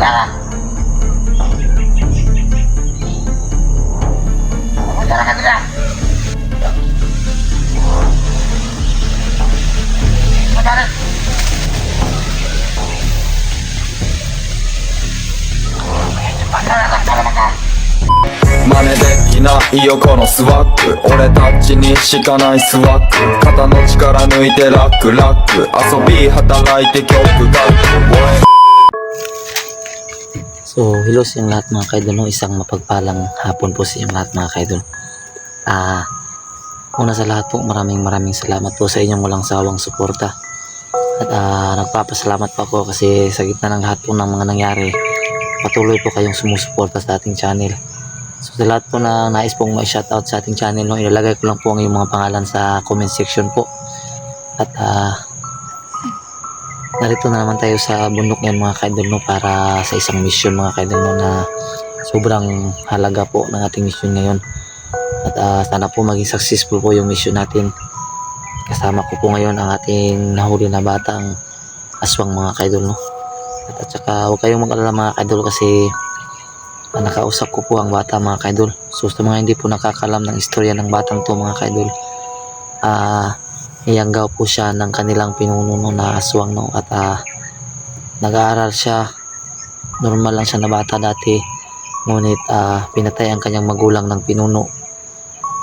Pumunta ka. Pumunta na ka nila. Pumunta na. Pumunta na ka. 真似できないよこのスワッグ俺たちにしかないスワッグ肩の力抜いてラックラック遊び働いて曲が So, hello sa inyong lahat mga kaidol, no? Isang mapagpalang hapon po sa inyong lahat mga kaidol. Una sa lahat po, maraming salamat po sa inyong walang sawang suporta. At nagpapasalamat po ako kasi sa gitna ng lahat po ng mga nangyari, patuloy po kayong sumusuporta sa ating channel. So, sa lahat po na nais pong ma-shoutout sa ating channel, no? Ilalagay ko lang po ang iyong mga pangalan sa comment section po. At narito na naman tayo sa bundok ngayon mga kaidol, no, para sa isang mission mga kaidol, no, na sobrang halaga po ng ating mission ngayon. At sana po maging successful po yung mission natin. Kasama ko po ngayon ang ating nahuli na batang aswang mga kaidol, no. At saka huwag kayong mag-alala mga kaidol kasi nakausap ko po ang bata mga kaidol. So sa mga hindi po nakakalam ng istorya ng batang to mga kaidol, niyanggaw po siya ng kanilang pinuno na aswang, no, at nag-aaral siya, normal lang siya na bata dati, ngunit pinatay ang kanyang magulang ng pinuno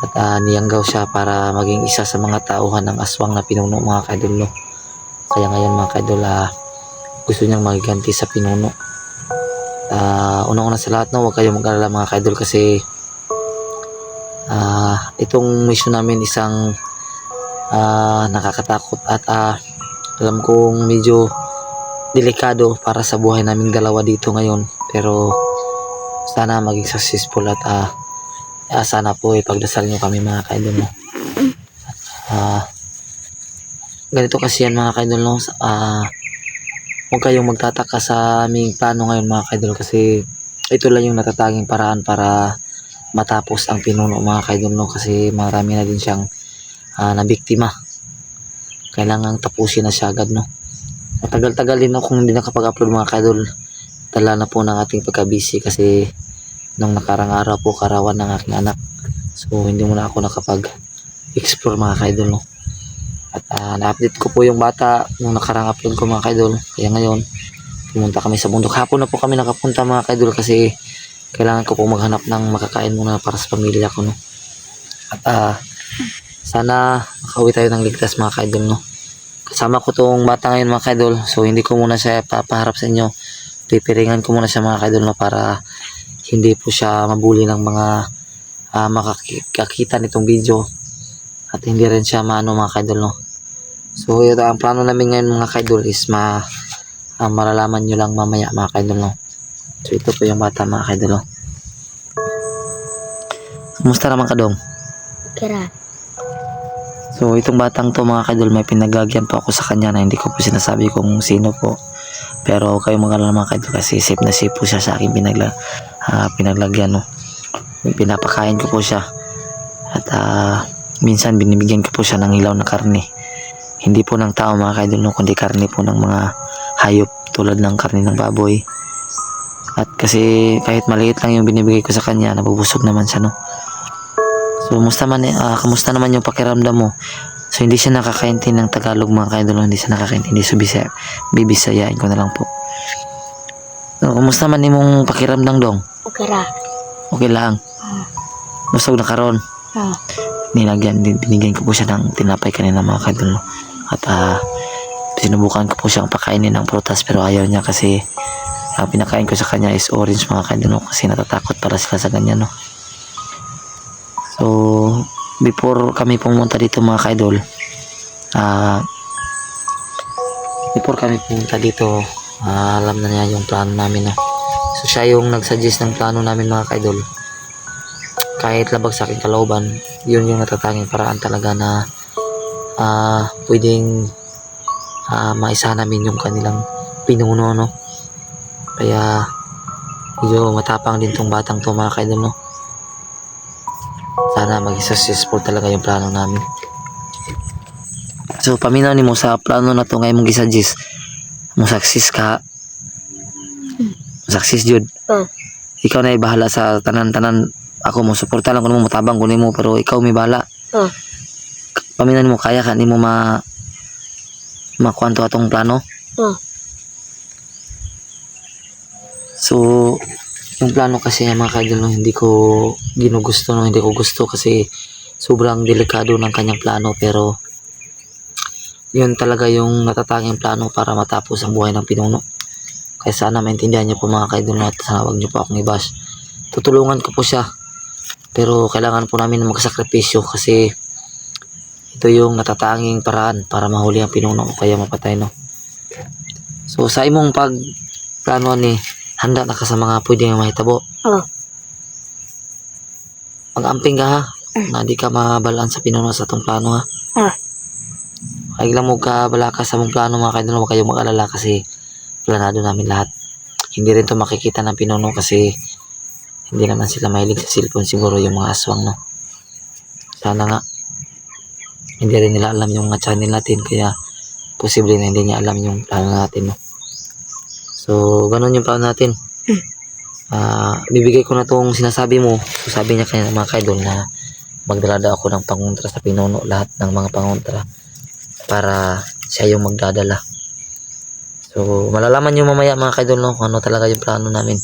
at niyanggaw siya para maging isa sa mga tauhan ng aswang na pinuno mga kaidol, no. Kaya ngayon mga kaidol, gusto niyang magiganti sa pinuno. Una-una sa lahat, no, huwag kayong mag-alala mga kaidol kasi itong mission namin isang nakakatakot at alam kong medyo delikado para sa buhay naming dalawa dito ngayon, pero sana maging successful at sana po ipagdasal nyo kami mga kaidol, no. Ganito kasi yan mga kaidol, no. Huwag kayong magtataka sa aming plano ngayon mga kaidol kasi ito lang yung natataging paraan para matapos ang pinuno mga kaidol, no, kasi marami na din siyang na biktima. Kailangang tapusin na siya agad, no. Matagal-tagal din ako kung hindi nakapag-upload mga kaidol. Dala na po ng ating pagka-busy kasi nung nakarang araw po karawan ng aking anak. So hindi muna ako nakapag-explore mga kaidol, no. At na-update ko po yung bata nung nakarang upload ko mga kaidol. Kaya ngayon pumunta kami sa bundok. Hapon na po kami nakapunta mga kaidol kasi kailangan ko po maghanap ng makakain muna para sa pamilya ko, no. At sana makauwi tayo ng ligtas mga kaidol, no. Kasama ko tong bata ngayon mga kaidol, so hindi ko muna siya papaharap sa inyo. Pipiringan ko muna siya mga kaidol, no, para hindi po siya mabuli ng mga makakita nitong video at hindi rin siya maano mga kaidol, no. So ito ang plano namin ngayon mga kaidol is malalaman nyo lang mamaya mga kaidol, no. So ito po yung bata mga kaidol, no. Kumusta naman ka dong? Kira. So itong batang to mga kaidol, may pinaglagyan po ako sa kanya na hindi ko po sinasabi kung sino po, pero kayo mag-alala mga kaidol kasi safe na safe po siya sa aking pinaglagyan, no. Pinapakain ko po siya at minsan binibigyan ko po siya ng hilaw na karne, hindi po ng tao mga kaidol, no, kundi karne po ng mga hayop tulad ng karne ng baboy. At kasi kahit maliit lang yung binibigay ko sa kanya, nabubusog naman siya, no. So kamusta naman yung pakiramdam mo? So hindi siya nakakaintindi ng Tagalog mga kaidol, hindi siya nakakaintindi, so bibisayain ko na lang po. So, kamusta man imong pakiramdam dong? Kira. Okay lang. Busog na karon. Binigyan ko po siya ng tinapay kanina mga kaidol, no? At sinubukan ko po siyang pakainin ng prutas pero ayaw niya kasi ang pinakain ko sa kanya is orange mga kaidol, no? Kasi natatakot para sila sa ganyan, no? So before kami pumunta dito mga kaidol, alam na niya yung plano namin, no? So siya yung nagsuggest ng plano namin mga kaidol. Kahit labag sa aking kalooban, yun yung natatanging paraan talaga na pwedeng maisa namin yung kanilang pinuno, no. Kaya medyo matapang din tong batang to mga kaidol, no. Sana maging successful talaga yung plano namin. So paminaw nimo sa plano na to ngayon mong gisuggest mo success ka. Success jud. Oh. Ikaw na bahala sa tanan-tanan. Ako mo suporta lang kuno mo matabang kuno mo pero ikaw may bahala. Oh. Paminan mo kaya ka nimo makuanto atong plano. Oh. So, yung plano kasi mga kaidol no, hindi ko gusto kasi sobrang delikado ng kanyang plano pero yun talaga yung natatanging plano para matapos ang buhay ng pinuno. Kaya sana maintindihan niyo po mga kaidol at sana wag niyo po akong i-bash. Tutulungan ko po siya pero kailangan po namin magsakripisyo kasi ito yung natatanging paraan para mahuli ang pinuno o kaya mapatay no. So sa imong pagplano ni handa na ka sa mga pwedeng mahitabo. Oh. Mag-amping ka ha na di ka mabalaan sa pinuno sa itong plano ha. Ah. Ay lang mo ka bala ka sa mong plano mga kaidol, huwag kayong mag-alala kasi planado namin lahat. Hindi rin to makikita ng pinuno kasi hindi naman sila mahilig sa cellphone siguro yung mga aswang no. Sana nga hindi rin nila alam yung channel natin kaya posible na hindi niya alam yung plano natin no. So ganun yung plano natin. Bibigay ko na tong sinasabi mo. So sabi niya kanya mga kaidol na magdala daw ako ng pangontra sa pinuno, lahat ng mga pangontra para siya yung magdadala. So malalaman nyo mamaya mga kaidol no kung ano talaga yung plano namin.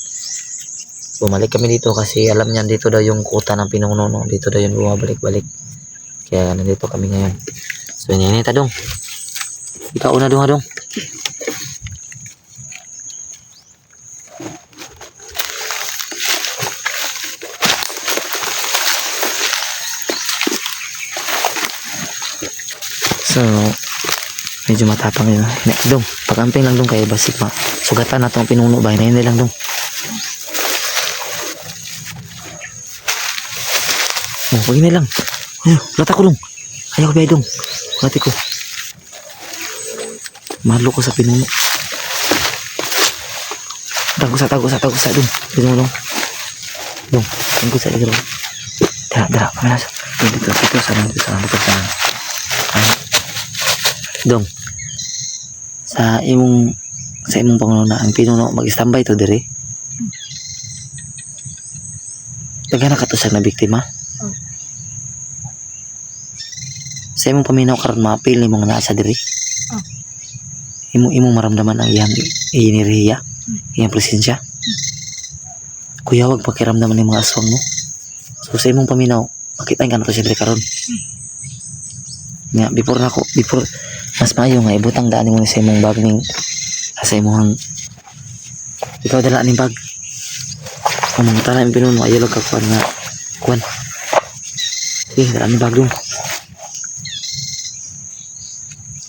Bumalik kami dito kasi alam niyan dito daw yung kuta ng pinuno no. Dito daw yung bumabalik-balik. Kaya nandito kami ngayon. So yan dong. Ikaw una dong. So medyo matapang yun. Dong, pag-amping lang dong kaya basik ma. Sugatan na itong pinuno ba? Hindi lang dong. Oh, pag lang. Lata ko dong. Ayaw ko ba dong. Lati ko. Mahalo ko sa pinuno. Tagusa dong. Pinuno dong. Dong, tagusa dong. Dara, kamalas. Dito sa Dong, sa imong pangununa ang pinuno mag-standby to dire. Tagana ka to sa na biktima. Sa imong paminaw karon mapil nimo nga sa dire. Imong maramdaman ang iyang iniriya, iyang presensya. Kuya wag pakiramdaman ng mga aswang mo. So sa imong paminaw, makita ka na to siya dire karon. Nga before mas maayo nga ibutang daan mo sa imong bag ning sa imong ikaw dala ning bag kung mga tala yung pinuno ayaw lang kakuan nga kuan dala ning bag dong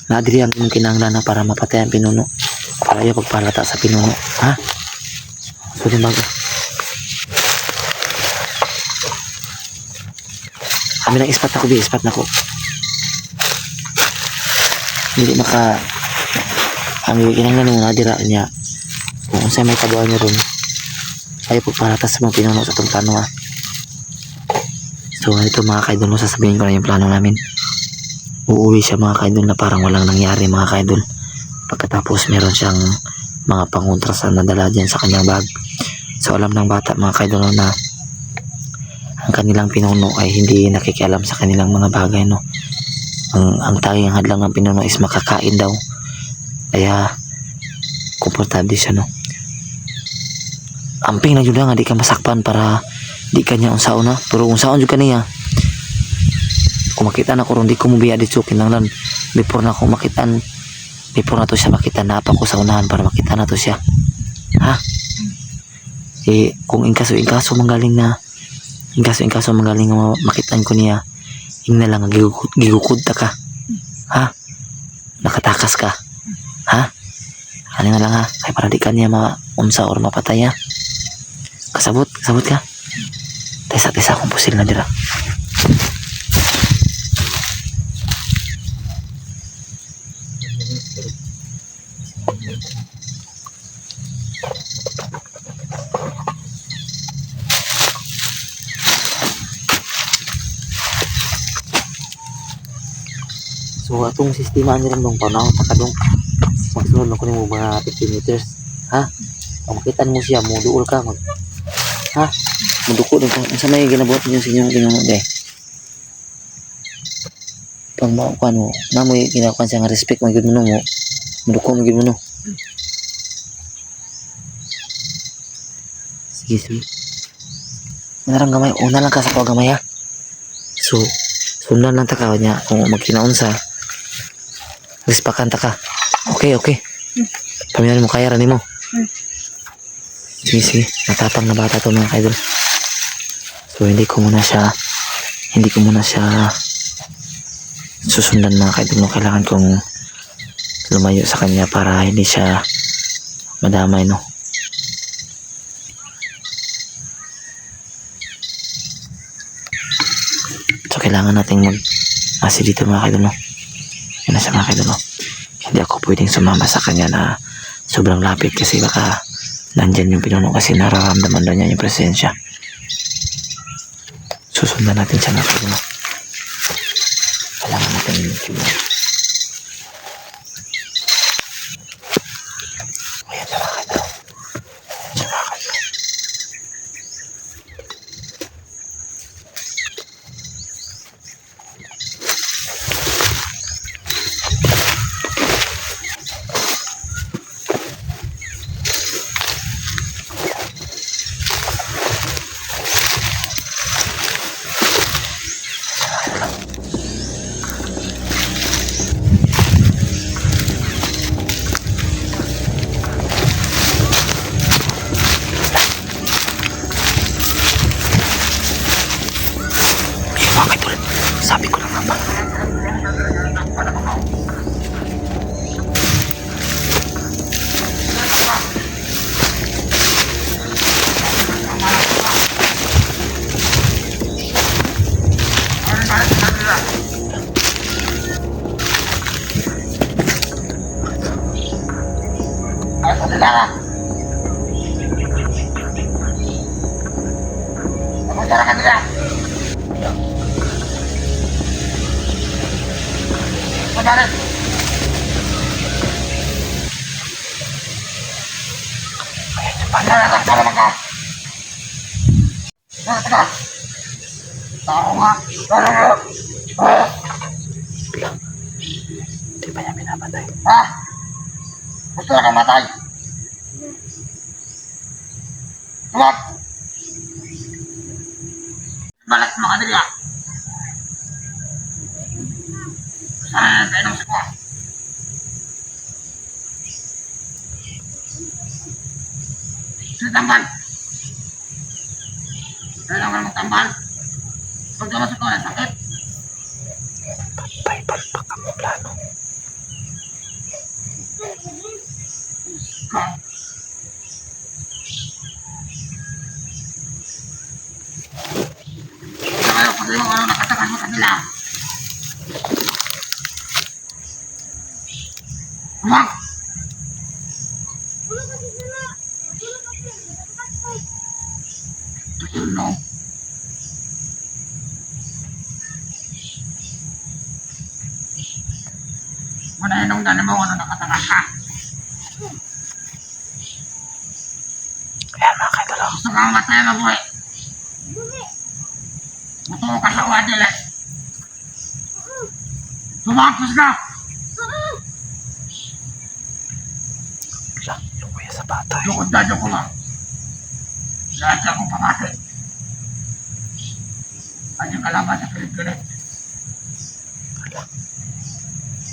naadiri ang imong kinahanglan na para mapatay ang pinuno para ayaw pagpalata sa pinuno ha so din bag kami ng ispat na ko hindi maka ang kinahanglan mo nadira niya kung saan may tabuan niya ron ayaw pagpalatas sa mga pinuno sa itong plano ha. So ito mga kaidol sasabihin ko na yung plano namin. Uuwi siya mga kaidol na parang walang nangyari mga kaidol pagkatapos meron siyang mga pangontra sa nadala dyan sa kanyang bag. So alam ng bata mga kaidol na ang kanilang pinuno ay hindi nakikialam sa kanilang mga bagay no. Ang tanging hadlang ng pinuno is makakain daw. Kaya komportable siya no. Amping na jud nga di ka masakpan para di ka niya unsaon na. Pero unsaon jud kaniya. Kung makita na ko ron di ko mubiya di sukin lang lan. Before na to siya makita na pa ko sa unahan para makita na to siya. Ha? Kung inkaso manggaling nga makitaan ko niya ing na lang gigukod ta ka ha nakatakas ka ha ano na lang ha kaya para di ka niya maunsa or mapatay ha kasabot ka tesa akong pusil na dira so atong sistema niya rin dong panahon pa ka dong magsunod lang ko mo mga 50 meters ha Pag makita mo siya, muduol ka. Ha? Muduko din ka. Sa may ginabuhat niyo sa inyong ginunod eh. Pag maukuan mo, na mo ginakuan siya nga respect, magiging mo mo. Muduko, magiging mo no. Sige, sige. Manarang gamay. Una lang ka sa paggamay ha. So, sundan lang ta ka niya. Kung magkinaunsa, respakan ta ka. Okay, okay. Pamiyarin mo kaya ranin mo. Sige, sige. Matapang na bata to mga kaidol. So, hindi ko muna siya susundan mga kaidol. No? Kailangan kong lumayo sa kanya para hindi siya madamay, no? So, kailangan nating mag-asi dito mga kaidol, no? Yan na siya mga kaidol, no? Hindi ako pwedeng sumama sa kanya na sobrang lapit kasi baka nandyan yung pinuno kasi nararamdaman daw niya yung presensya. Susundan natin siya mga kaidol, no? Kailangan natin yung ayan siya mga kaidol. Ayan siya mga kaidol. Mga kaidol, sabi ko lang naman. Ako nila ka. Pumunta ka nila. Madali. Panalatak ka naman ka. Teka. Tao nga. Di ba niya pinapatay? Ha? Gusto na kang matay? Tuwag! Balat mo ka nila. Saan na tayo ng sikwa? Sino tambal? Kailangan ka magtambal. Pag dumasok ko na sakit. Palpak ang plano. Ka. Kaya pag yung ano nakatakas mo kanila. Tuwag! Tulong. Wala yung dali mo ano nakatakas ka. Ayan mga kaidol. Gusto kang matay na buhay. Matuwa ka sa wadil eh. Tumapos na! Lang, lukuya sa bata. Lukod na ko lang. Lahat akong pamati. Kanyang kalaban sa pilit-pilit.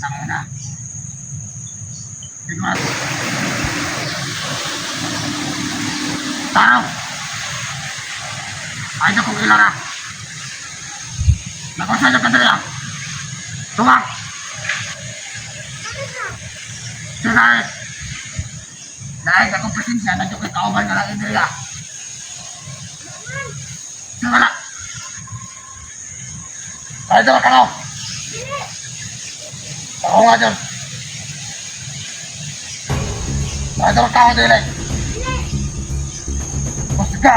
Tama na. Tignan. Taraw! Ay na kong ilara. Nakusan na kadala. Tuwag! Sunay! Dahil akong presensya na yung kauban na lang inila. Wala. Ay, ito ka no? Ako nga dyan. Ay, ito ka ako dili. Basta ka.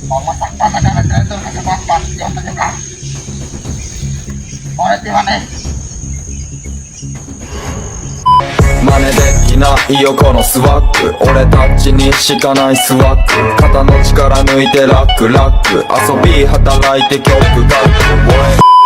Mamasakta na ka na dito kasi bakit yung tayo ka. Ulit iwan eh. 真似でないよこのスワッグ俺たちにしかないスワッグ肩の力抜いてラックラック遊び働いて曲書く